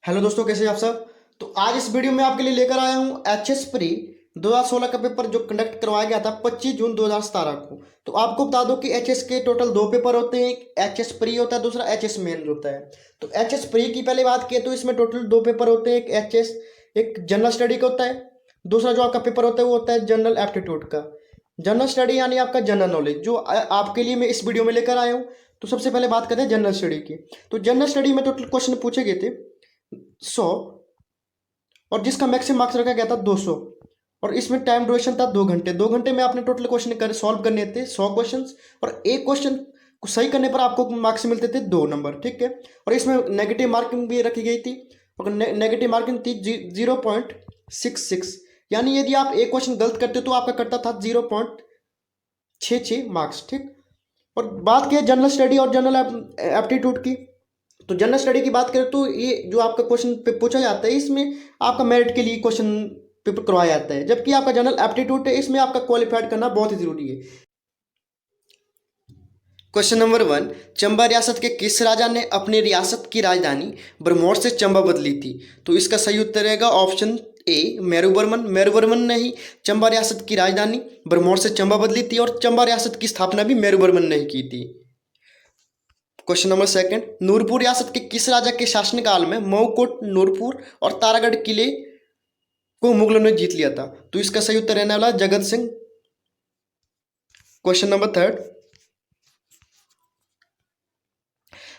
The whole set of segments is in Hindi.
हेलो दोस्तों, कैसे हैं आप सब। तो आज इस वीडियो में आपके लिए लेकर आया हूं एचएस प्री 2016 का पेपर जो कंडक्ट करवाया गया था 25 जून 2017 को। तो आपको बता दो कि एचएस के टोटल दो पेपर होते हैं, एक एचएस प्री होता है, दूसरा एचएस मेन होता है। तो एचएस प्री की पहले बात किए तो इसमें टोटल दो पेपर होते हैं, एक एचएस एक जनरल स्टडी का होता है, दूसरा जो आपका पेपर होता है वो होता है जनरल एप्टीट्यूड का। जनरल स्टडी यानी आपका जनरल नॉलेज जो आपके लिए मैं इस वीडियो में लेकर आया हूँ। तो सबसे पहले बात करते हैं जनरल स्टडी की। तो जनरल स्टडी में टोटल क्वेश्चन पूछे गए थे 100 और जिसका मैक्सिमम मार्क्स रखा गया था 200। और इसमें टाइम ड्यूरेशन था 2 घंटे। 2 घंटे में आपने टोटल क्वेश्चन कर सॉल्व करने थे 100 क्वेश्चंस, और एक क्वेश्चन को सही करने पर आपको मार्क्स मिलते थे 2 नंबर, ठीक है। और इसमें नेगेटिव मार्किंग भी रखी गई थी, और नेगेटिव मार्किंग थी 0.66। यानी यदि आप एक क्वेश्चन गलत करते तो आपका कटता था 0.66 मार्क्स, ठीक। और बात की जनरल स्टडी और जनरल एप्टीट्यूड की। तो जनरल स्टडी की बात करें तो ये जो आपका क्वेश्चन पूछा जाता है इसमें आपका मेरिट के लिए क्वेश्चन पेपर करवाया जाता है, जबकि आपका जनरल एप्टीट्यूड है इसमें आपका क्वालिफाइड करना बहुत ही जरूरी है। क्वेश्चन नंबर 1, चंबा रियासत के किस राजा ने अपनी रियासत की राजधानी भरमौर से चंबा बदली थी? तो इसका सही उत्तर रहेगा ऑप्शन ए मेरुवर्मन। मेरुवर्मन ने ही चंबा रियासत की राजधानी भरमौर से चंबा बदली थी, और चंबा रियासत की स्थापना भी मेरुवर्मन ने ही की थी। क्वेश्चन नंबर 2, नूरपुर रियासत के किस राजा के शासनकाल में मऊकोट, नूरपुर और तारागढ़ किले को मुगलों ने जीत लिया था? तो इसका सही उत्तर रहने वाला जगत सिंह। क्वेश्चन नंबर 3,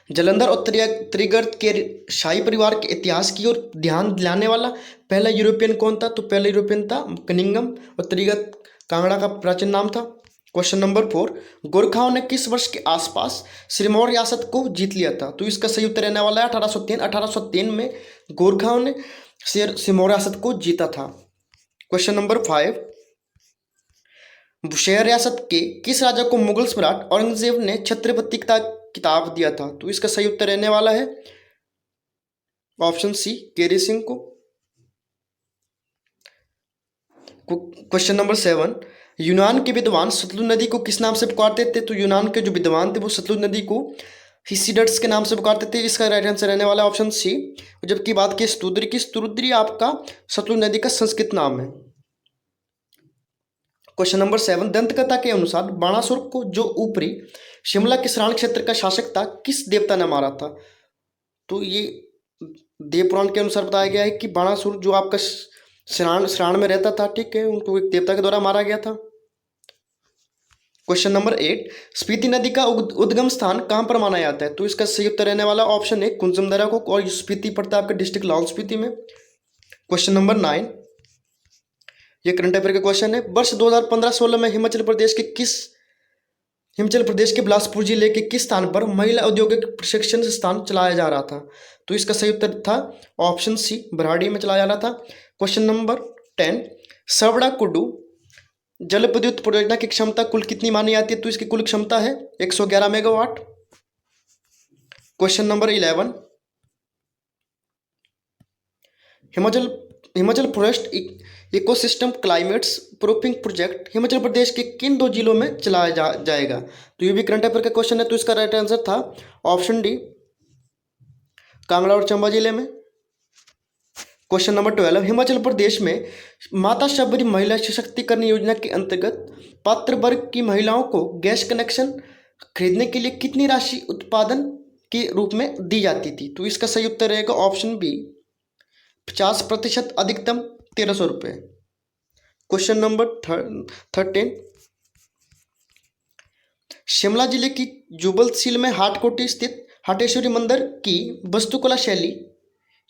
जालंधर और त्रिगर्त के शाही परिवार के इतिहास की ओर ध्यान दिलाने वाला पहला यूरोपियन कौन था? तो पहला यूरोपियन था कनिंगम, और त्रिगर्त कांगड़ा का प्राचीन नाम था। क्वेश्चन नंबर 4, गोरखाओं ने किस वर्ष के आसपास सिरमौर रियासत को जीत लिया था? तो इसका सही उत्तर रहने वाला है 1803। 1803 में गोरखाओं ने सिरमौर रियासत को जीता था। क्वेश्चन नंबर 5, बुशहर रियासत के किस राजा को मुगल सम्राट औरंगजेब ने छत्रपति का किताब दिया था? तो इसका सही उत्तर रहने वाला है ऑप्शन सी केरी सिंह को। क्वेश्चन नंबर 7, यूनान के विद्वान सतलुज नदी को किस नाम से पुकारते थे? तो यूनान के जो विद्वान थे वो सतलुज नदी को हिसिडट्स के नाम से पुकारते थे। इसका राइट आंसर रहने वाला ऑप्शन सी। जबकि बात की स्तुद्री की, स्तुद्री आपका सतलुज नदी का संस्कृत नाम है। क्वेश्चन नंबर 7, दंतकथा के अनुसार बाणासुर को जो ऊपरी शिमला के सराण क्षेत्र का शासक था किस देवता ने मारा था? तो ये देव पुराण के अनुसार बताया गया है कि बाणासुर जो आपका सराण में रहता था, ठीक है, उनको एक देवता के द्वारा मारा गया था। क्वेश्चन नंबर 8, स्पीति नदी का उद्गम स्थान कहाँ पर माना जाता है? तो इसका सही उत्तर रहने वाला ऑप्शन है कुंजमदरा को, और स्पीति पड़ता है आपके डिस्ट्रिक्ट लाहौल स्पीति में। क्वेश्चन नंबर 9, ये करंट अफेयर का क्वेश्चन है। वर्ष 2015-16 में हिमाचल प्रदेश के बिलासपुर जिले के किस स्थान पर महिला औद्योगिक प्रशिक्षण संस्थान चलाया जा रहा था? तो इसका सही उत्तर था ऑप्शन सी भराड़ी में चलाया जा रहा था। क्वेश्चन नंबर 10, सवड़ा कुडू जल विद्युत परियोजना की क्षमता कुल कितनी मानी जाती है? तो इसकी कुल क्षमता है 111 मेगावाट। Question number 11, Himachal forest ecosystem climates proofing project Himachal Pradesh के किन दो जिलों में चलाया जाएगा? तो ये भी करंट अफेयर का क्वेश्चन है। तो इसका राइट आंसर था ऑप्शन डी कांगड़ा और चंबा जिले में। क्वेश्चन नंबर 12, हिमाचल प्रदेश में माता शबरी महिला सशक्तिकरण योजना के अंतर्गत पात्र वर्ग की महिलाओं को गैस कनेक्शन खरीदने के लिए कितनी राशि उत्पादन के रूप में दी जाती थी? तो इसका सही उत्तर रहेगा ऑप्शन बी 50%, अधिकतम 1300 रुपये। क्वेश्चन नंबर 13, शिमला जिले की जुबल सील में हाटकोटी स्थित हाटेश्वरी मंदिर की वास्तुकला शैली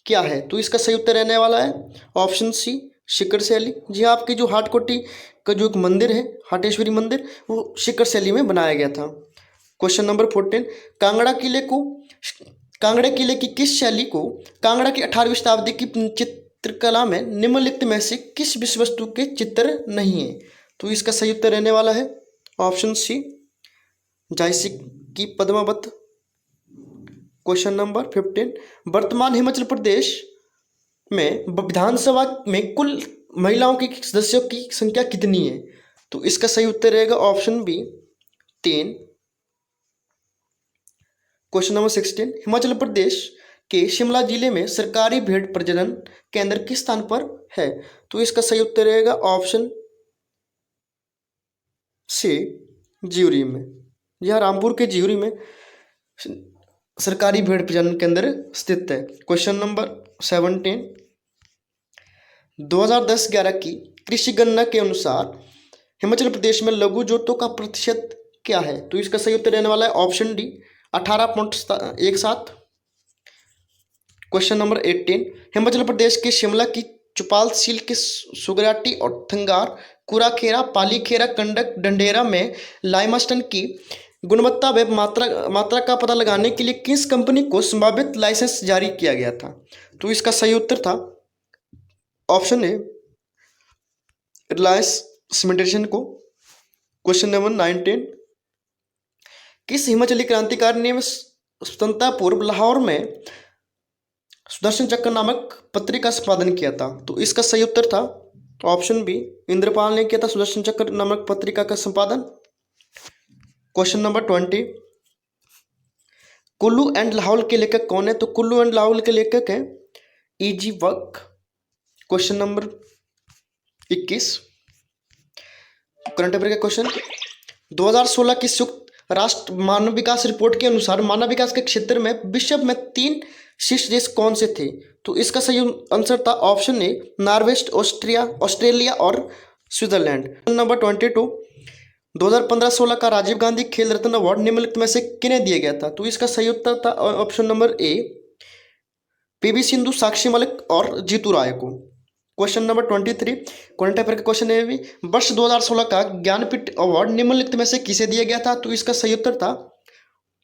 क्या है? तो इसका सही उत्तर रहने वाला है ऑप्शन सी शिखर शैली। जी हाँ, आपकी जो हाटकोटी का जो एक मंदिर है हाटेश्वरी मंदिर वो शिखर शैली में बनाया गया था। क्वेश्चन नंबर 14, कांगड़ा किले की किस शैली को कांगड़ा की 18वीं शताब्दी की चित्रकला में निम्नलिखित में से किस विषय वस्तु के चित्र नहीं है? तो इसका सही उत्तर रहने वाला है ऑप्शन सी झांसी की पद्मावत। क्वेश्चन नंबर 15, वर्तमान हिमाचल प्रदेश में विधानसभा में कुल महिलाओं की सदस्यों की संख्या कितनी है? तो इसका सही उत्तर रहेगा option B 3। Question number 16, Himachal Pradesh कि शिमला जिले में सरकारी भेड़ प्रजनन केंद्र किस स्थान पर है? तो इसका सही उत्तर रहेगा ऑप्शन सी, ज्यूरी में। यह रामपुर के ज्यूरी में सरकारी भेड़ प्रजनन केंद्र स्थित है। क्वेश्चन नंबर 17, 2010-11 की कृषि गणना के अनुसार हिमाचल प्रदेश में लघु जोतों का प्रतिशत क्या है? तो इसका सही उत्तर रहने वाला है option D, 18.17। Question number 18, Himachal Pradesh के शिमला की चौपाल सील के सुगराटी और थंगार, कुराखेरा, पालीखेरा, कंडक, डंडेरा में लाइमस्टोन की गुणवत्ता व मात्रा का पता लगाने के लिए किस कंपनी को संभावित लाइसेंस जारी किया गया था? तो इसका सही उत्तर था ऑप्शन ए, रिलायंस सीमेंटेशन को। क्वेश्चन नंबर 19, किस हिमाचली क्रांतिकारी ने स्वतंत्रता पूर्व लाहौर में सुदर्शन चक्र नामक पत्रिका संपादन किया था? तो इसका सही उत्तर था ऑप्शन बी, इंद्रपाल ने किया था सुदर्शन चक्र नामक पत्रिका का संपादन। Question number 20, Kullu and Lahaul के लेखक कौन है? तो कुल्लू एंड लाहौल के लेखक हैं E.G. वक। क्वेश्चन नंबर 21, करंट अफेयर का क्वेश्चन, 2016 की संयुक्त राष्ट्र मानव विकास रिपोर्ट के अनुसार मानव विकास के क्षेत्र में विश्व में 3 शीर्ष देश कौन से थे? तो इसका सही आंसर था ऑप्शन ए, नॉर्वे, ऑस्ट्रेलिया और स्विट्जरलैंड। नंबर 22, 2015-16 का राजीव गांधी खेल रत्न अवार्ड निम्नलिखित में से किन्हें दिया गया था? तो इसका सही उत्तर था option number A, PV Sindhu, Sakshi Malik और जीतू राय को। क्वेश्चन नंबर 23, करंट अफेयर का क्वेश्चन है भी, वर्ष 2016 का ज्ञानपीठ अवार्ड निम्नलिखित में से किसे दिया गया था? तो इसका सही उत्तर था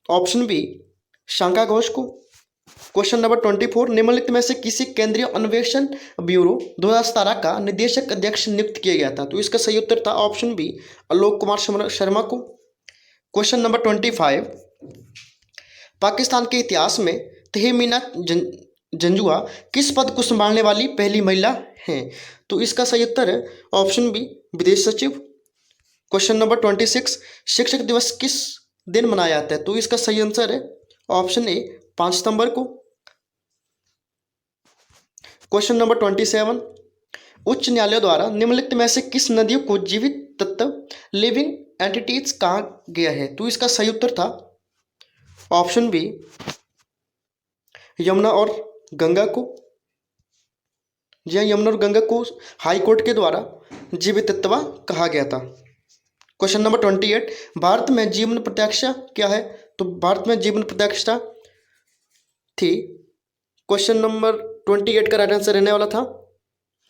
ऑप्शन बी, शांका घोष को। क्वेश्चन नंबर 24, निम्नलिखित में से किसी केंद्रीय अन्वेषण ब्यूरो 2017 का निदेशक अध्यक्ष नियुक्त किया गया था? तो इसका सही उत्तर था ऑप्शन बी, आलोक कुमार शर्मा को। क्वेश्चन नंबर 25, पाकिस्तान के इतिहास में तहमीना जंजुआ किस पद को संभालने वाली पहली महिला हैं? तो इसका सही उत्तर है ऑप्शन बी, विदेश सचिव। क्वेश्चन नंबर 26, शिक्षक दिवस किस दिन मनाया जाता है? तो इसका सही आंसर है ऑप्शन ए, 5 सितंबर को। क्वेश्चन नंबर 27, उच्च न्यायालय द्वारा निम्नलिखित में से किस नदियों को जीवित तत्व लिविंग एंटिटीज कहा गया है? तो इसका सही उत्तर था ऑप्शन बी, यमुना और गंगा को। जी हाँ, यमुना और गंगा को हाई कोर्ट के द्वारा जीवित तत्व कहा गया था। क्वेश्चन नंबर 28, भारत में जीवन प्रत्याशा क्या है? तो भारत में जीवन प्रत्याशा थी, क्वेश्चन नंबर 28 का राइट आंसर रहने वाला था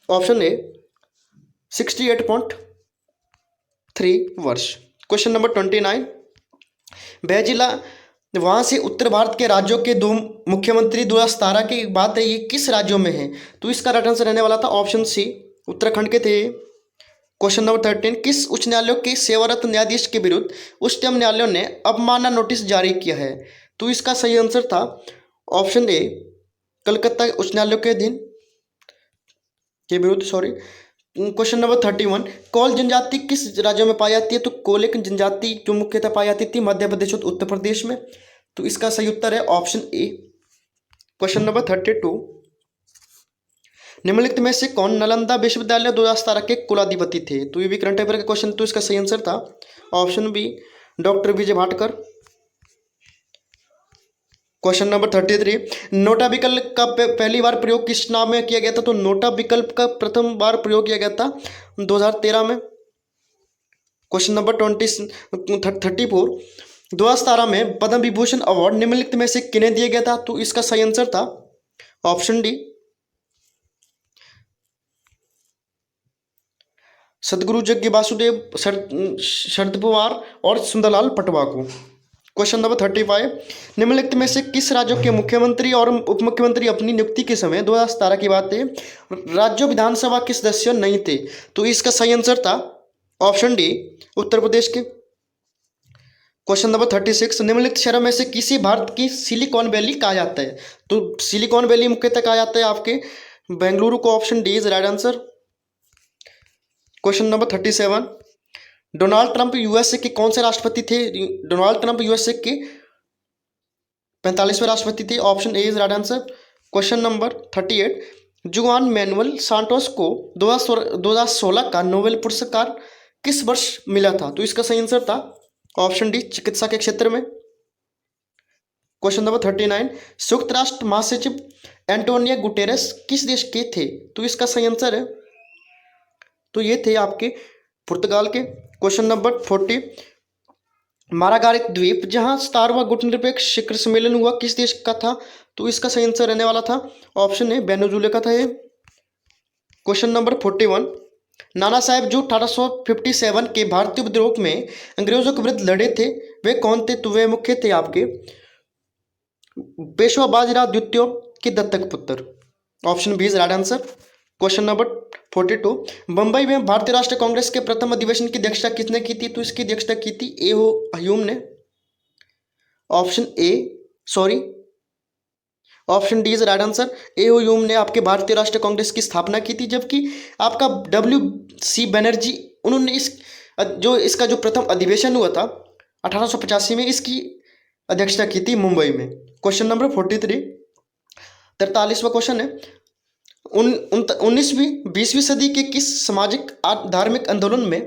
ऑप्शन ए, 68.3 वर्ष। क्वेश्चन नंबर 29, वह जिला वहाँ से उत्तर भारत के राज्यों के 2 मुख्यमंत्री 2017 की बात है, ये किस राज्यों में है? तो इसका राइट आंसर रहने वाला था ऑप्शन सी, उत्तराखंड के थे। क्वेश्चन नंबर 13, किस उच्च न्यायालय के सेवारत न्यायाधीश के विरुद्ध उच्चतम न्यायालय ने अवमानना नोटिस जारी किया है? तो इसका सही आंसर था ऑप्शन ए, कलकत्ता उच्च न्यायालय के अधीन के विरुद्ध, सॉरी। क्वेश्चन नंबर 31, कोल जनजाति किस राज्यों में पाई जाती है? तो कोलिक जनजाति जो मुख्यतः पाई जाती थी मध्य प्रदेश और उत्तर प्रदेश में। तो इसका सही उत्तर है ऑप्शन ए। क्वेश्चन नंबर 32, निम्नलिखित में से कौन नालंदा विश्वविद्यालय 2017 के कुलाधिपति थे? तो ये भी करंट अफेयर का क्वेश्चन, तो इसका सही आंसर था ऑप्शन बी, डॉक्टर विजय भाटकर। क्वेश्चन नंबर 33, नोटा विकल्प का पहली बार प्रयोग किस नाम में किया गया था? तो नोटा विकल्प का प्रथम बार प्रयोग किया गया था 2013 में। क्वेश्चन नंबर 34, 2017 में पद्म विभूषण अवार्ड निम्नलिखित में से किन्हें दिया गया था? तो इसका सही आंसर था ऑप्शन डी, सदगुरु जग्गी वासुदेव, शरद पवार और सुंदरलाल पटवा को। क्वेश्चन नंबर 35, निम्नलिखित में से किस राज्यों के मुख्यमंत्री और उप मुख्यमंत्री अपनी नियुक्ति के समय 2017 की बात है राज्य विधानसभा के सदस्य नहीं थे? तो इसका सही आंसर था ऑप्शन डी, उत्तर प्रदेश के। क्वेश्चन नंबर 36, निम्नलिखित शहरों में से किसी भारत की सिलिकॉन वैली कहा जाता है? तो सिलिकॉन वैली मुख्यतः कहा जाता है आपके बेंगलुरु को। Option D is right answer. Question number 37, Donald Trump USA के कौन से राष्ट्रपति थे? डोनाल्ड ट्रंप यूएसए के 45वें राष्ट्रपति थे। Option A is right answer. Question number 38, जुआन मैनुअल सांटोस को 2016 का नोबेल पुरस्कार किस वर्ष मिला था? तो इसका सही आंसर था ऑप्शन डी, चिकित्सा के क्षेत्र में। क्वेश्चन नंबर 39, संयुक्त राष्ट्र महासचिव एंटोनियो गुटेरेस किस देश के थे? तो इसका सही आंसर है, तो ये थे आपके पुर्तगाल के। क्वेश्चन नंबर 40, मारागारिक द्वीप जहां 17वां गुटनिरपेक्ष शिखर सम्मेलन हुआ किस देश का था? तो इसका सही आंसर रहने वाला था ऑप्शन ए, वेनेजुएला का था ये। क्वेश्चन नंबर 41, नाना साहेब जो 1857 के भारतीय विद्रोह में अंग्रेजों के विरुद्ध लड़े थे वे कौन थे? तो वे मुख्य थे आपके पेशवा बाजीराव द्वितीय के दत्तक पुत्र। Option B is right answer. Question number 42, Bambai में भारतीय राष्ट्रीय कांग्रेस के प्रथम अधिवेशन की अध्यक्षता किसने की थी? तो इसकी अध्यक्षता की थी ए हो ह्यूम ने। Option D is right answer. A O Hume ने आपके भारतीय राष्ट्रीय कांग्रेस की स्थापना की थी, जबकि आपका WC बनर्जी उन्होंने इसका जो प्रथम अधिवेशन हुआ था 1885 में, इसकी अध्यक्षता की थी मुंबई में। क्वेश्चन नंबर 43, 43वां क्वेश्चन है, 19वीं सदी के किस सामाजिक धार्मिक आंदोलन में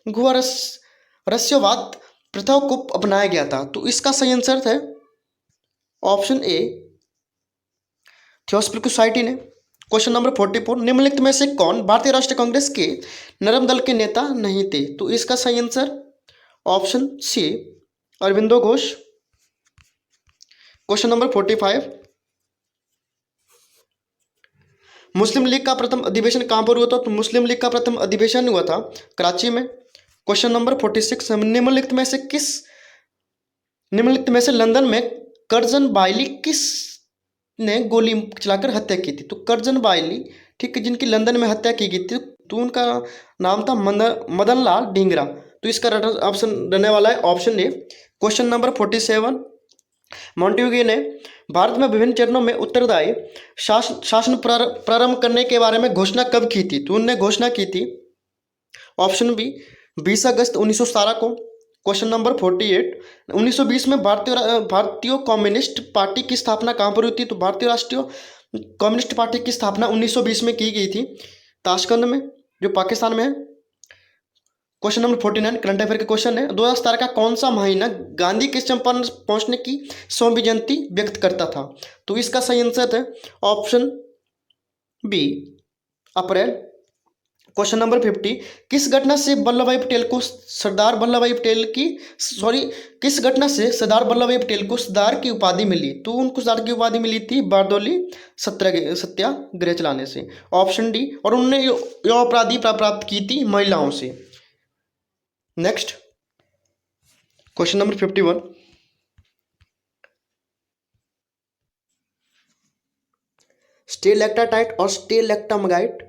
रहस्यवाद प्रथा को अपनाया गया था? तो इसका सही आंसर है ऑप्शन ए, थियोसॉफिकल सोसाइटी ने। क्वेश्चन नंबर 44, निम्नलिखित में से कौन भारतीय राष्ट्रीय कांग्रेस के नरम दल के नेता नहीं थे? तो इसका सही answer option C, Aurobindo Ghosh. Question number 45, Muslim League का प्रथम अधिवेशन कहां पर हुआ था? तो मुस्लिम लीग का प्रथम अधिवेशन हुआ था कराची में। क्वेश्चन नंबर 46, निम्नलिखित में से लंदन में कर्जन बाइली किस ने गोली चलाकर हत्या की थी? तो कर्जन बाइली, ठीक है, जिनकी लंदन में हत्या की गई थी, तो उनका नाम था मदन लाल ढींगरा। तो इसका ऑप्शन रहने वाला है option A. Question number 47, Montagu ने भारत में विभिन्न चरणों में उत्तरदायी शासन प्रारंभ करने के बारे में घोषणा कब की थी? तो उन्होंने घोषणा की थी ऑप्शन बी, 20 अगस्त 1917 को। क्वेश्चन नंबर 48, 1920 में भारतीय कम्युनिस्ट पार्टी की स्थापना कहाँ पर हुई थी? तो भारतीय राष्ट्रीय कम्युनिस्ट पार्टी की स्थापना 1920 में की गई थी ताशकंद में, जो पाकिस्तान में है। क्वेश्चन नंबर 49, करंट अफेयर का क्वेश्चन है, 2017 का कौन सा महीना गांधी के चंपारण पहुंचने की 100वीं जयंती व्यक्त करता था? तो इसका सही आंसर है ऑप्शन बी, अप्रैल। क्वेश्चन नंबर 50, किस घटना से सरदार वल्लभ भाई पटेल को सरदार की उपाधि मिली? तो उनको सरदार की उपाधि मिली थी बारदौली सत्याग्रह चलाने से। ऑप्शन डी, और उन्होंने यह उपाधि प्राप्त की थी महिलाओं से। नेक्स्ट क्वेश्चन नंबर 51, स्टेलेक्टाइट और स्टेलेक्टामाइट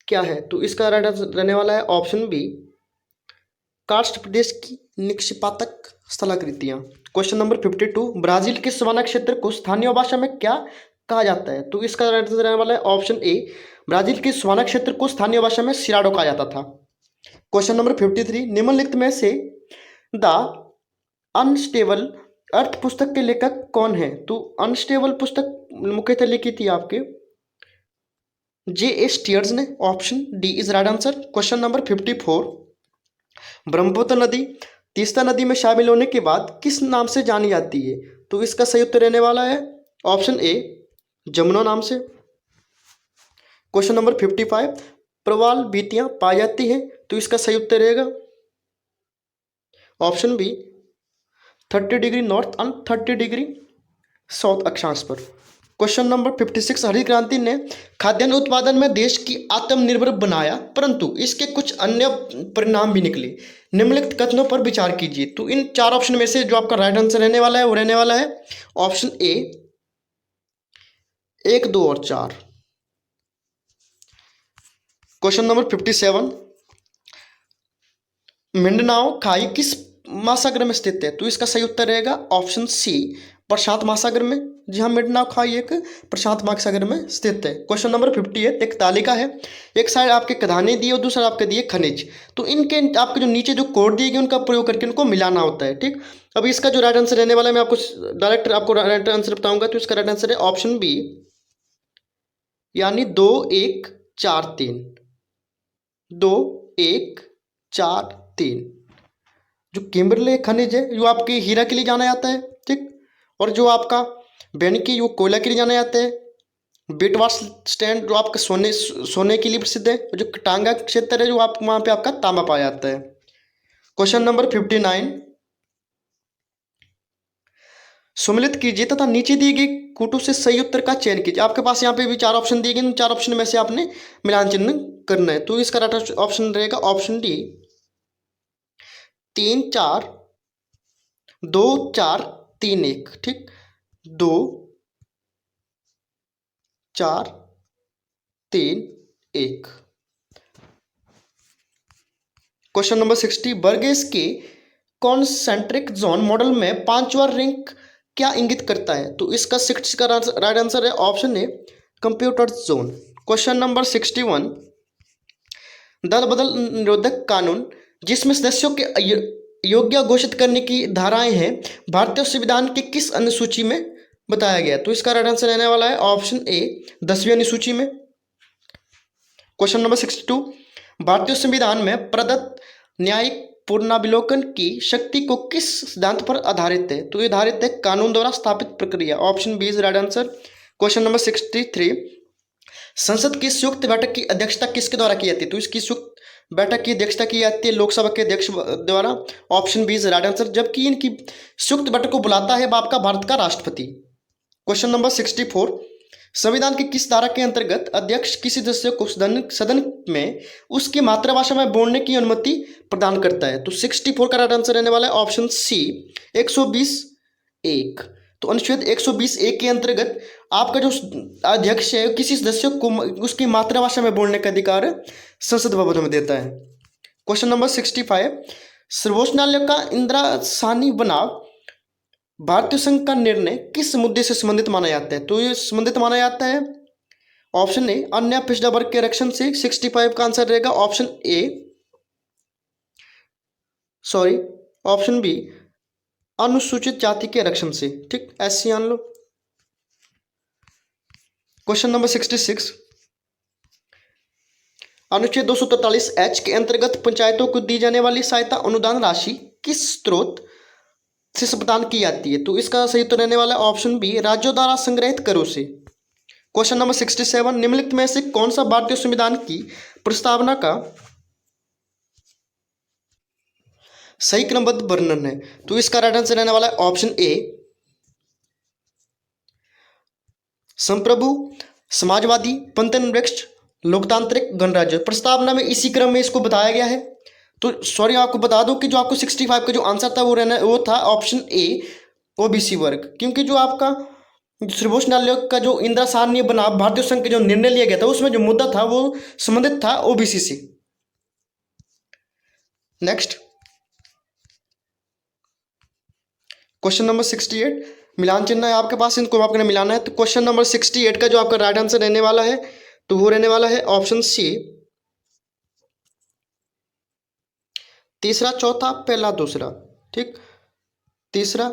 क्या है? तो इसका राइट आंसर रहने वाला है ऑप्शन बी, कार्स्ट प्रदेश की निक्षेपातक स्थलाकृतियां। क्वेश्चन नंबर 52, ब्राजील के सवाना क्षेत्र को स्थानीय भाषा में क्या कहा जाता है? तो इसका राइट आंसर रहने वाला है ऑप्शन ए, ब्राजील के सवाना क्षेत्र को स्थानीय भाषा में सिराडो कहा जाता था। क्वेश्चन नंबर 53, निम्नलिखित में से द अनस्टेबल अर्थ पुस्तक के लेखक कौन है? तो अनस्टेबल पुस्तक मुख्यतः लिखी थी आपके J.A. स्टीयर्स ने। Option D is right answer. Question number 54, Brahmaputra नदी तीस्ता नदी में शामिल होने के बाद किस नाम से जानी जाती है? तो इसका सही उत्तर रहने वाला है ऑप्शन ए, जमुना नाम से। क्वेश्चन नंबर 55, प्रवाल बीतियां पाई जाती हैं? तो इसका सही उत्तर रहेगा ऑप्शन बी, 30 डिग्री नॉर्थ और 30 डिग्री साउथ अक्षांश पर। क्वेश्चन नंबर 56, हरित क्रांति ने खाद्यान्न उत्पादन में देश की आत्मनिर्भर बनाया, परंतु इसके कुछ अन्य परिणाम भी निकले। निम्नलिखित कथनों पर विचार कीजिए। तो इन चार ऑप्शन में से जो आपका राइट आंसर रहने वाला है वो रहने वाला है ऑप्शन ए, 1, 2 और 4। क्वेश्चन नंबर 57, मिंडनाओ खाई किस महासागर में स्थित है? तो इसका सही उत्तर रहेगा ऑप्शन सी, प्रशांत महासागर में। जी हाँ, मिडनाव खाई एक प्रशांत महासागर में स्थित है। क्वेश्चन नंबर 58, एक तालिका है, एक साइड आपके कधाने दिए और दूसरा आपके दिए खनिज, तो इनके आपके जो नीचे जो कोड दिए गए उनका प्रयोग करके उनको मिलाना होता है। ठीक, अब इसका जो राइट आंसर रहने वाला है, मैं आपको डायरेक्ट आपको राइट आंसर बताऊंगा। तो इसका राइट आंसर है ऑप्शन बी, यानी 2 1 4 3, 2 1 4 3। जो किम्बरले खनिज है जो आपके हीरा के लिए जाना जाता है। ठीक, और जो आपका बेनकी वो कोयला के लिए जाना जाता है। बिटवास स्टैंड जो आपका सोने के लिए प्रसिद्ध है। और जो टांगा क्षेत्र है जो आप वहाँ पे आपका तांबा पाया जाता है। क्वेश्चन नंबर 59, सम्मिलित कीजिए तथा नीचे दिए गए कूटों से सही उत्तर का चयन कीजिए। आपके पास यहाँ पे भी 4 ऑप्शन दिए गए, इन 4 ऑप्शन में से आपने मिलान चिन्ह करना है। तो इसका राइट ऑप्शन रहेगा ऑप्शन डी, 3 4 2 4 3 1। ठीक, 2 4 3 1। क्वेश्चन नंबर 60, बर्गेस के कॉन्सेंट्रिक जोन मॉडल में 5वां रिंग क्या इंगित करता है। तो इसका 60 का राइट आंसर है ऑप्शन ए, कंप्यूटर जोन। क्वेश्चन नंबर 61, दल बदल निरोधक कानून जिसमें सदस्यों के योग्य घोषित करने की धाराएं हैं, भारतीय संविधान के किस अनुसूची में बताया गया। तो इसका राइट आंसर रहने वाला है ऑप्शन ए, 10वीं अनुसूची में। क्वेश्चन नंबर 62, भारतीय संविधान में प्रदत्त न्यायिक पुनरावलोकन की शक्ति को किस सिद्धांत पर आधारित है। तो ये आधारित है कानून द्वारा स्थापित प्रक्रिया। Option B is right answer. Question number 63, संसद की संयुक्त बैठक की अध्यक्षता किसके द्वारा की जाती है। तो इसकी संयुक्त बैठक की अध्यक्षता की जाती है लोकसभा के अध्यक्ष द्वारा। Option B is right answer. जबकि इनकी संयुक्त बैठक को बुलाता है आपका भारत का राष्ट्रपति। क्वेश्चन नंबर 64, संविधान की किस धारा के अंतर्गत अध्यक्ष किसी सदस्य को सदन में उसकी मातृभाषा में बोलने की अनुमति प्रदान करता है। तो 64 का राइट आंसर रहने वाला है ऑप्शन सी, 120(1). तो अनुच्छेद 120(1) के अंतर्गत आपका जो अध्यक्ष है किसी सदस्य को उसकी मातृभाषा में बोलने का अधिकार संसद भवन में देता है। क्वेश्चन नंबर 65, सर्वोच्च न्यायालय का इंदिरासानी बनाव भारतीय संघ का निर्णय किस मुद्दे से संबंधित माना जाता है। तो ये संबंधित माना जाता है ऑप्शन ए, अन्य पिछड़ा वर्ग के आरक्षण से। 65 का आंसर रहेगा option A, sorry option B, अनुसूचित जाति के आरक्षण से। ठीक, ऐसे मान लो। क्वेश्चन नंबर 66, अनुच्छेद 243(h) के अंतर्गत पंचायतों को दी जाने वाली सहायता अनुदान राशि किस स्रोत से प्रदान की जाती है। तो इसका सही उत्तर रहने वाला है ऑप्शन बी, राज्यों द्वारा संग्रहित करों से। क्वेश्चन नंबर 67, निम्नलिखित में से कौन सा भारतीय संविधान की प्रस्तावना का सही क्रमबद्ध वर्णन है। तो इसका राइट आंसर रहने वाला है ऑप्शन ए, संप्रभु, समाजवादी, पंथनिरपेक्ष, लोकतांत्रिक, गणराज्य। प्रस्तावना में इसी क्रम में इसको बताया गया है। तो सॉरी आपको बता दूं कि जो आपको 65 का जो आंसर था वो था ऑप्शन ए, ओबीसी वर्ग। क्योंकि जो आपका सर्वोच्च न्यायालय का जो इंदिरासानी बनाम भारतीय संघ का जो निर्णय लिया गया था उसमें जो मुद्दा था वो संबंधित था ओबीसी से। नेक्स्ट क्वेश्चन नंबर 68, मिलान चिन्ह है आपके पास, इनको आपने मिलाना है। तो क्वेश्चन नंबर 68 का जो आपका राइट आंसर रहने वाला है तो वो रहने वाला है ऑप्शन सी, तीसरा चौथा पहला दूसरा। ठीक, तीसरा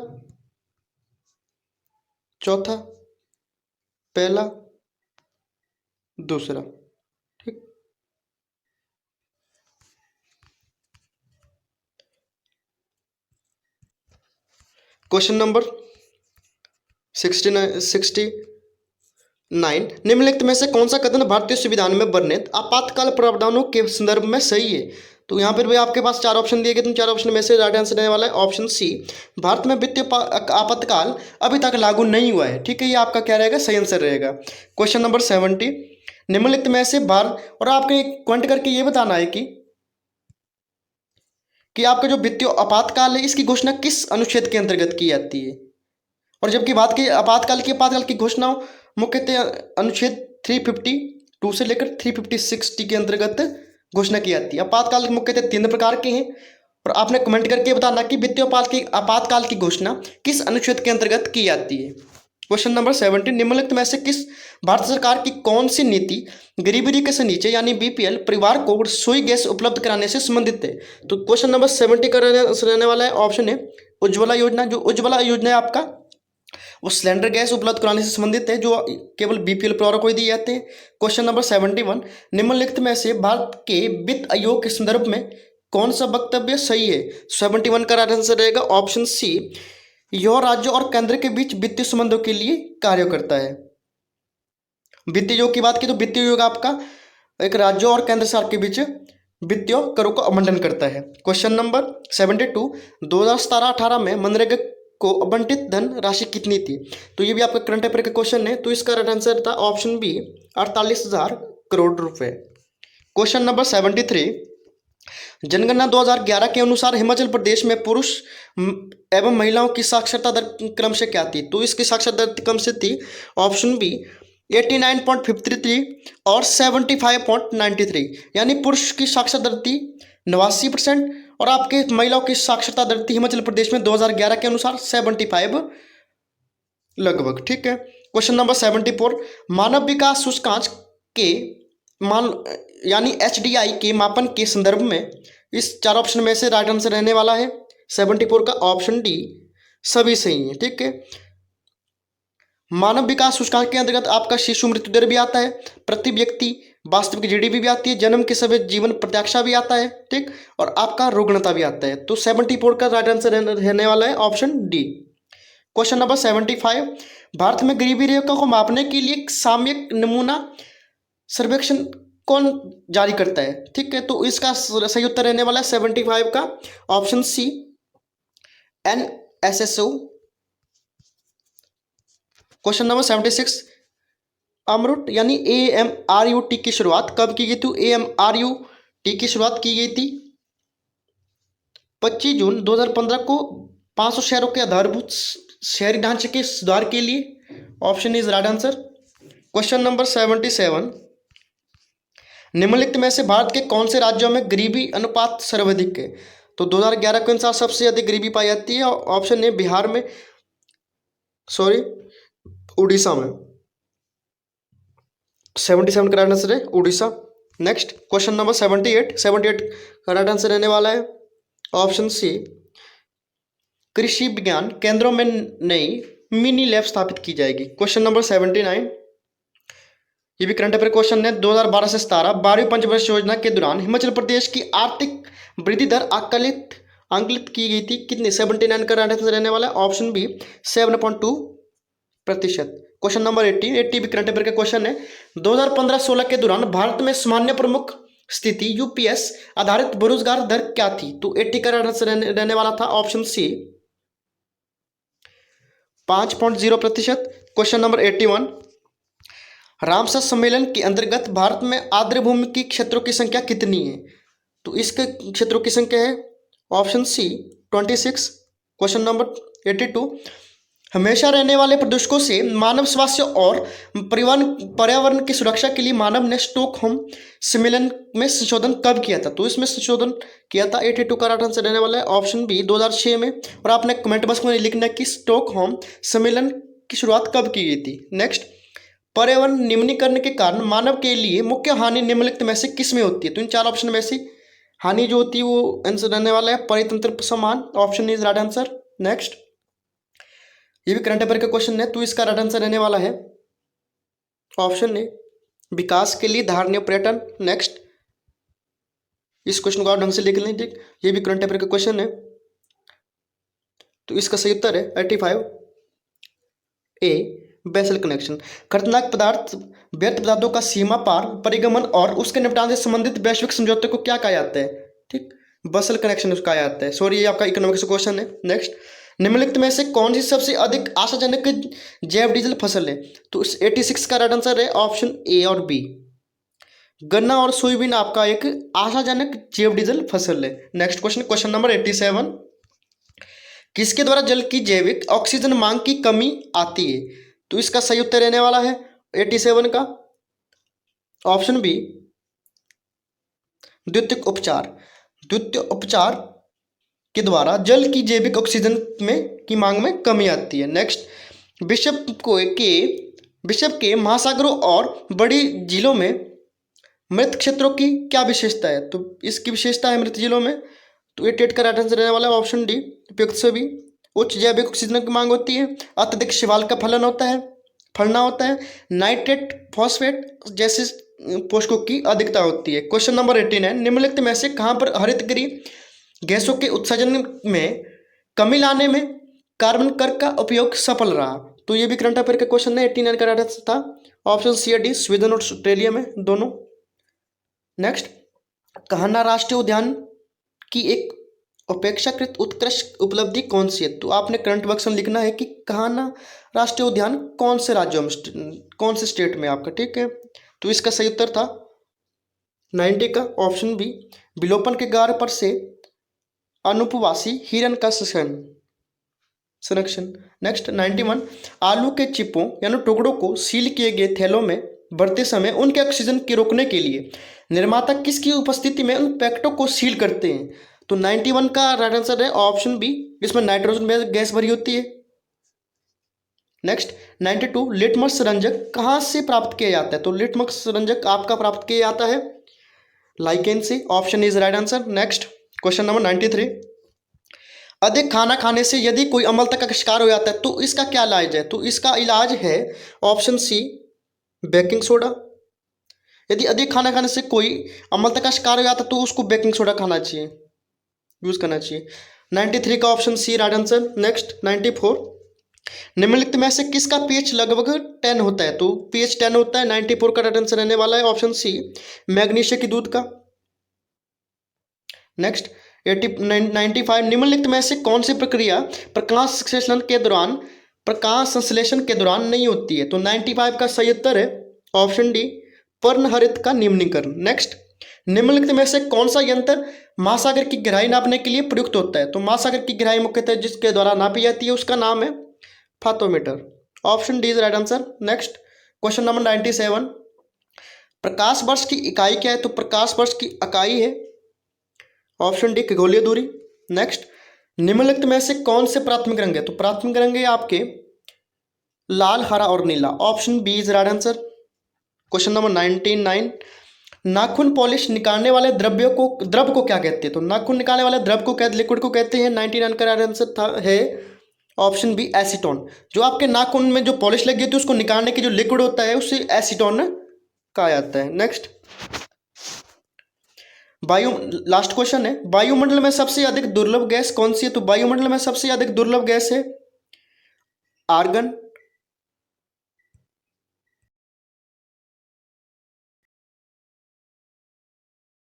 चौथा पहला दूसरा। ठीक, क्वेश्चन नंबर 69 निम्नलिखित में से कौन सा कथन भारतीय संविधान में वर्णित आपातकाल प्रावधानों के संदर्भ में सही है। तो यहाँ पर भी आपके पास 4 ऑप्शन दिए गए, तुम 4 ऑप्शन में से राइट आंसर रहने वाला है ऑप्शन सी, भारत में वित्तीय आपातकाल अभी तक लागू नहीं हुआ है। ठीक है, ये आपका क्या रहेगा, सही आंसर रहेगा। क्वेश्चन नंबर 70, निम्नलिखित में से भारत, और आपको एक पॉइंट करके ये बताना है कि आपका जो वित्तीय आपातकाल है इसकी घोषणा किस अनुच्छेद के अंतर्गत की जाती है। और जबकि बात की आपातकाल की घोषणा मुख्यतः अनुच्छेद 352 से लेकर 356 के अंतर्गत घोषणा की जाती है। आपातकाल मुख्यतः 3 प्रकार के हैं, और आपने कमेंट करके बताना कि वित्तीय आपातकाल की घोषणा किस अनुच्छेद के अंतर्गत की जाती है। क्वेश्चन नंबर 17, निम्नलिखित में से किस भारत सरकार की कौन सी नीति गरीबी रेखा से नीचे यानी बीपीएल परिवार को रसोई गैस उपलब्ध कराने से संबंधित है? तो क्वेश्चन नंबर 70 का रहने वाला है ऑप्शन है उज्ज्वला योजना। जो उज्ज्वला योजना है आपका वो सिलेंडर गैस उपलब्ध कराने से संबंधित है, जो केवल बीपीएल परिवारों को ही दिए जाते हैं। क्वेश्चन नंबर 71, निम्नलिखित में से भारत के वित्त आयोग के संदर्भ में कौन सा वक्तव्य सही है? 71 का राइट आंसर रहेगा ऑप्शन सी, यह राज्य और केंद्र के बीच वित्तीय संबंधों के लिए कार्य करता है। वित्तीय योग की बात की तो वित्तीय योग आपका एक राज्यों और केंद्र सरकार के बीच वित्तीय करों का आवंटन करता है। क्वेश्चन नंबर 72, 2017-18 में मनरेगा को आवंटित धन राशि कितनी थी? तो ये भी आपका करंट अफेयर का क्वेश्चन है, तो इसका राइट आंसर था ऑप्शन बी 48,000 करोड़ रुपए। क्वेश्चन नंबर 73, जनगणना 2011 के अनुसार हिमाचल प्रदेश में पुरुष एवं महिलाओं की साक्षरता दर क्रमशः क्या थी? तो इसकी साक्षरता दर क्रमशः थी ऑप्शन बी 89.53 और 75.93, यानी पुरुष की साक्षरता दर थी 89% और आपके महिलाओं की साक्षरता दर थी हिमाचल प्रदेश में 2011 के अनुसार 75 लगभग। ठीक है। क्वेश्चन नंबर 74, मानव विकास सूचकांक के मान यानी HDI के मापन के संदर्भ में इस चार ऑप्शन में से राइट आंसर रहने वाला है 74 का ऑप्शन डी सभी सही है। ठीक है। मानव विकास सूचकांक के अंतर्गत आपका शिशु मृत्यु दर भी आता है, प्रति व्यक्ति वास्तविक जीडीपी भी आती है, जन्म के समय जीवन प्रत्याशा भी आता है, ठीक, और आपका रुग्णता भी आता है। तो 74 का राइट आंसर रहने वाला है option D. Question number 75, Bharat में गरीबी रेखा को मापने के लिए सामयिक नमूना सर्वेक्षण कौन जारी करता है? ठीक है, तो इसका सही उत्तर रहने वाला है 75 का option C NSSO। Question number 76, AMRUT यानी AMRUT की शुरुआत कब की गई थी? AMRUT की शुरुआत की गई थी 25 जून 2015 को 500 शहरों के आधारभूत शहरी ढांचे के सुधार के लिए। Option is right answer. Question number 77, निम्नलिखित में से भारत के कौन से राज्यों में गरीबी अनुपात सर्वाधिक है? तो 2011 के अनुसार सबसे अधिक गरीबी पाई जाती है। ऑप्शन ए बिहार में, उड़ीसा में। 77 का राइट आंसर है उड़ीसा। नेक्स्ट क्वेश्चन नंबर 78 का राइट आंसर रहने वाला है ऑप्शन सी, कृषि विज्ञान केंद्रों में नई मिनी लैब स्थापित की जाएगी। क्वेश्चन नंबर 79, ये भी करंट अफेयर क्वेश्चन है। 2012 से 17 12वीं पंचवर्षीय योजना के दौरान हिमाचल प्रदेश की आर्थिक वृद्धि दर आंकलित की गई थी कितनी? 79 का राइट आंसर रहने वाला है ऑप्शन बी 7.2%। क्वेश्चन नंबर 80 भी करंट अफेयर का क्वेश्चन है। 2015-16 के दौरान भारत में सामान्य प्रमुख स्थिति UPS आधारित बेरोजगार दर क्या थी? तो 80 का राइट आंसर रहने वाला था option C 5.0%। Question number 81, Ramsar सम्मेलन के अंतर्गत भारत में आर्द्र भूमि की क्षेत्रों की संख्या कितनी है? तो इसके क्षेत्रों की संख्या है ऑप्शन सी 26। क्वेश्चन नंबर 82, हमेशा रहने वाले प्रदूषकों से मानव स्वास्थ्य और पर्यावरण की सुरक्षा के लिए मानव ने स्टॉकहोम सम्मेलन में संशोधन कब किया था? तो इसमें संशोधन किया था 82 का राइट आंसर रहने वाला है ऑप्शन बी 2006 में। और आपने कमेंट बॉक्स में लिखना है कि स्टॉकहोम सम्मेलन की शुरुआत कब की गई थी। नेक्स्ट, पर्यावरण निम्नीकरण के कारण मानव के लिए मुख्य हानि निम्नलिखित में से किस में होती है? तो इन चार ऑप्शन में से हानि जो होती है वो आंसर रहने वाला है परितंत्र समान। Option is right answer. Next, ये भी करंट अफेयर का क्वेश्चन है, तो इसका राइट आंसर रहने वाला है ऑप्शन ए विकास के लिए धारणीय पर्यटन। नेक्स्ट, इस क्वेश्चन को आप ढंग से लिख लें, ठीक, ये भी करंट अफेयर का क्वेश्चन है, तो इसका सही उत्तर है 85 ए बेसल कनेक्शन। खतरनाक पदार्थ व्यर्थ पदार्थों का सीमा पार परिगमन और उसके निपटान से संबंधित वैश्विक समझौते को क्या कहा जाता है? ठीक, बेसल कनेक्शन उसका कहा जाता है। सॉरी, ये आपका इकोनॉमिक्स क्वेश्चन है। नेक्स्ट, निम्नलिखित में से कौन सी सबसे अधिक आशाजनक जैव डीजल फसल है? तो 86 का राइट आंसर है ऑप्शन ए और बी। गन्ना और सोयाबीन आपका एक आशाजनक जैव डीजल फसल है। नेक्स्ट क्वेश्चन नंबर 87, किसके द्वारा जल की जैविक ऑक्सीजन मांग की कमी आती है? तो इसका सही उत्तर रहने वाला है 87 का ऑप्शन बी द्वितीय उपचार के द्वारा जल की जैविक ऑक्सीजन में की मांग में कमी आती है। नेक्स्ट, विश्व के महासागरों और बड़ी झीलों में मृत क्षेत्रों की क्या विशेषता है? तो इसकी विशेषता है मृत झीलों में, तो ये टेट का राइट आंसर रहने वाला है ऑप्शन डी, उपयुक्त सभी। उच्च जैविक ऑक्सीजन की मांग होती है, अत्यधिक शिवाल का फलना होता है, नाइट्रेट फॉस्फेट जैसे पोषकों की अधिकता होती है। क्वेश्चन नंबर 18 है, निम्नलिखित में से कहाँ पर हरितगृह गैसों के उत्सर्जन में कमी लाने में कार्बन कर का उपयोग सफल रहा? तो ये भी करंट अफेयर का क्वेश्चन है, 89 का राइट आंसर था ऑप्शन सी और डी, स्वीडन और ऑस्ट्रेलिया में दोनों। नेक्स्ट, कान्हा राष्ट्रीय उद्यान की एक अपेक्षाकृत उत्कृष्ट उपलब्धि कौन सी है? तो आपने करंट वर्क्शन लिखना है कि कान्हा राष्ट्रीय उद्यान कौन से राज्यों में, कौन से स्टेट में आपका, ठीक है। तो इसका सही उत्तर था 90 का ऑप्शन बी, विलोपन के गार पर से अनुपवासी हिरन का संरक्षण। नेक्स्ट 91, आलू के चिपों यानी टुकड़ों को सील किए गए थैलों में भरते समय उनके ऑक्सीजन के रोकने के लिए निर्माता किसकी उपस्थिति में उन पैकेटों को सील करते हैं? तो 91 का राइट आंसर है ऑप्शन बी, इसमें नाइट्रोजन गैस भरी होती है। नेक्स्ट 92, लिटमस रंजक कहाँ से प्राप्त किया जाता है? तो लिटमस रंजक आपका प्राप्त किया जाता है लाइकेन से, option is right answer. Next question number 93, अधिक खाना खाने से यदि कोई अम्लता का शिकार हो जाता है तो इसका क्या इलाज है? तो इसका इलाज है ऑप्शन सी, बेकिंग सोडा। यदि अधिक खाना खाने से कोई अम्लता का शिकार हो जाता है तो उसको बेकिंग सोडा खाना चाहिए, यूज करना चाहिए। 93 का option C right answer. Next 94, निम्नलिखित में से किसका पीएच लगभग 10 होता है? तो पीएच 10 होता है, 94 का राइट आंसर रहने वाला है ऑप्शन सी, मैग्नीशिया की दूध का। नेक्स्ट 95, निम्नलिखित में से कौन सी प्रक्रिया प्रकाश संश्लेषण के दौरान नहीं होती है? तो 95 का सही उत्तर है ऑप्शन डी, पर्णहरित का निम्नीकरण। नेक्स्ट, निम्नलिखित में से कौन सा यंत्र महासागर की गहराई नापने के लिए प्रयुक्त होता है? तो महासागर की गहराई मुख्यतः जिसके द्वारा नापी जाती है उसका नाम है fathometer, option D is right answer. Next question number 97, प्रकाश वर्ष की इकाई क्या है? तो प्रकाश वर्ष की इकाई है ऑप्शन डी, खगोलीय दूरी। नेक्स्ट, निम्नलिखित में से कौन से प्राथमिक रंग है? तो प्राथमिक रंग है आपके लाल, हरा और नीला, option B is right answer. Question number 99, नाखून पॉलिश निकालने वाले द्रव को क्या कहते हैं? तो नाखून निकालने वाले द्रव को लिक्विड को कहते हैं। 99 का राइट आंसर था है ऑप्शन बी, एसीटोन। जो आपके नाखून में जो पॉलिश लगी होती है उसको निकालने की जो लिक्विड होता है उसे एसीटोन कहा जाता है। नेक्स्ट लास्ट क्वेश्चन है, वायुमंडल में सबसे अधिक दुर्लभ गैस कौन सी है? तो वायुमंडल में सबसे अधिक दुर्लभ गैस है आर्गन,